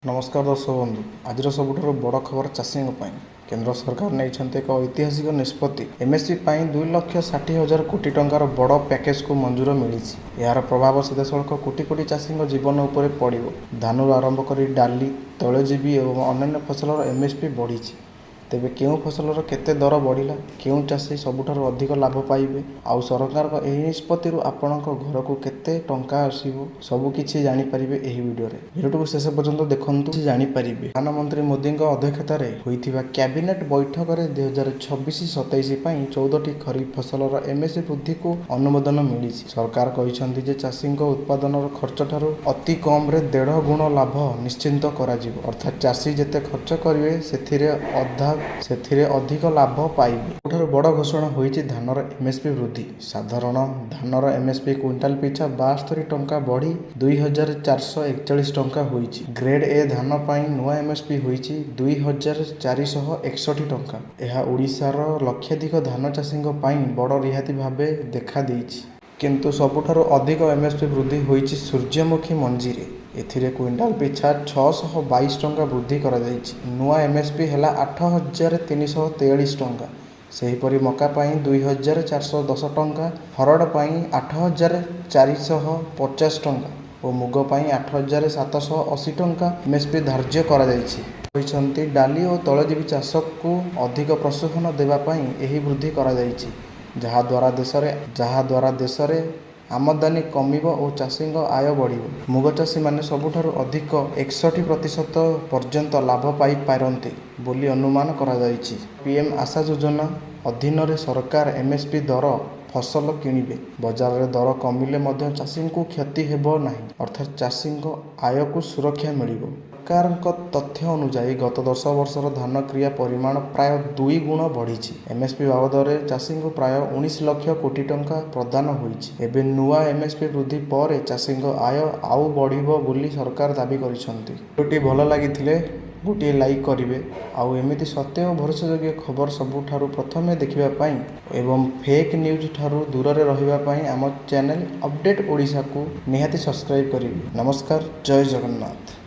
नमस्कार दर्शक बंधु आज सबुठ बड़ खबर चाषी केंद्र सरकार नहीं एक ऐतिहासिक निष्पत्ति एमएसपी 2,60,000 कोटी टंकार बड़ पैकेज को मंजूर मिली। यार प्रभाव सीधासख कोटी कोटी चाषी जीवन उपर पड़ो। धान आरंभ कर डाली तैलजीवी और अन्य फसलर एमएसपी बढ़ी। तेबे केउं फसलर केते दर बढ़िला, केउं चाषी सबुठारु अधिक लाभ पाइबे, आउ सरकार को एही निष्पत्ति आपणक घर को केते टंका आसीबो सबु किछि जानि परिबे एही वीडियो रे। वीडियो को शेष पर्यंत देखंतु जानि परिबे। प्रधानमंत्री मोदी अध्यक्षतार होइथिबा कैबिनेट बैठक रे 2026-27 पई 14टी खरीफ फसलर एमएसपी वृद्धि को अनुमोदन मिली। सरकार कहिसंती जे चाषी उत्पादन खर्च ठारू अति कम रे 1.5 गुण लाभ निश्चिंत करा जिवो। अर्थात चाषी जेते खर्च करिवे सेथिरे अधिक लाभ पाइबे। सबुठारु बड़ घोषणा होइछि धानर एमएसपी वृद्धि। साधारण धानर एमएसपी क्विंटाल पिछा 72 टंका बढ़ी 2,441 टंका होइछि। ग्रेड ए धान पई नुआ एमएसपी होइछि 2,461 टंका। एहा ओडिशार लक्षाधिक धान चाषी पई बड़ रिहाती भाबे देखा देइछि। किंतु सबुठारु अधिक एमएसपी वृद्धि होइछि सूर्यमुखी मंजी रे। एथिरे क्विंटाल पिछा 622 टंका वृद्धि करा जाइछि। नुआ एमएसपी हैला 8,343 टंका। सेहीपरि मका पई 2,410 टंका, हरड़ पई 8,450 टंका और मुग पई 8,780 टंका एमएसपी धार्य करा जाइछि। कहिसंती डाली और तैलजीवी चाष को अधिक प्रशिक्षण देबा पई एही वृद्धि करा जाइछि, जहा द्वारा देश रे आमदानी कमिब और चाषी आय बढ़िब। मुग चाषी माने सबुठारु अधिक 61% पर्यंत लाभ पाई पारंते बोली अनुमान करा जाइछि। पीएम आशा योजना अधीन रे सरकार एमएसपी दर फसल किणिबे। बजार रे दर कमिले मध्य चाषी को क्षति हेबो नाही, अर्थात चाषी आय को सुरक्षा मिलिबो। सरकार तथ्य अनुसार गत 10 वर्षर धान क्रिया परिमाण प्राय 2 गुण बढ़ी। एमएसपी बाबद चाषी को प्राय 19 लाख कोटी टंका प्रदान होइछि। एबे नुआ एमएसपी वृद्धि पर चाषी आय आउ बढ़िबो बोली सरकार दाबी करिसंती। वीडियोटी भल लागिथिले गोटे लाइक करिवे, आउ एमिति सत्य और भरोसायोग्य खबर सबुठारु प्रथमे देखिबा पई एवं फेक न्यूज ठारु दूर रे रहिबा पई आम चैनल अपडेट ओडिशा को निहाती सब्सक्राइब करिवे। नमस्कार, जय जगन्नाथ।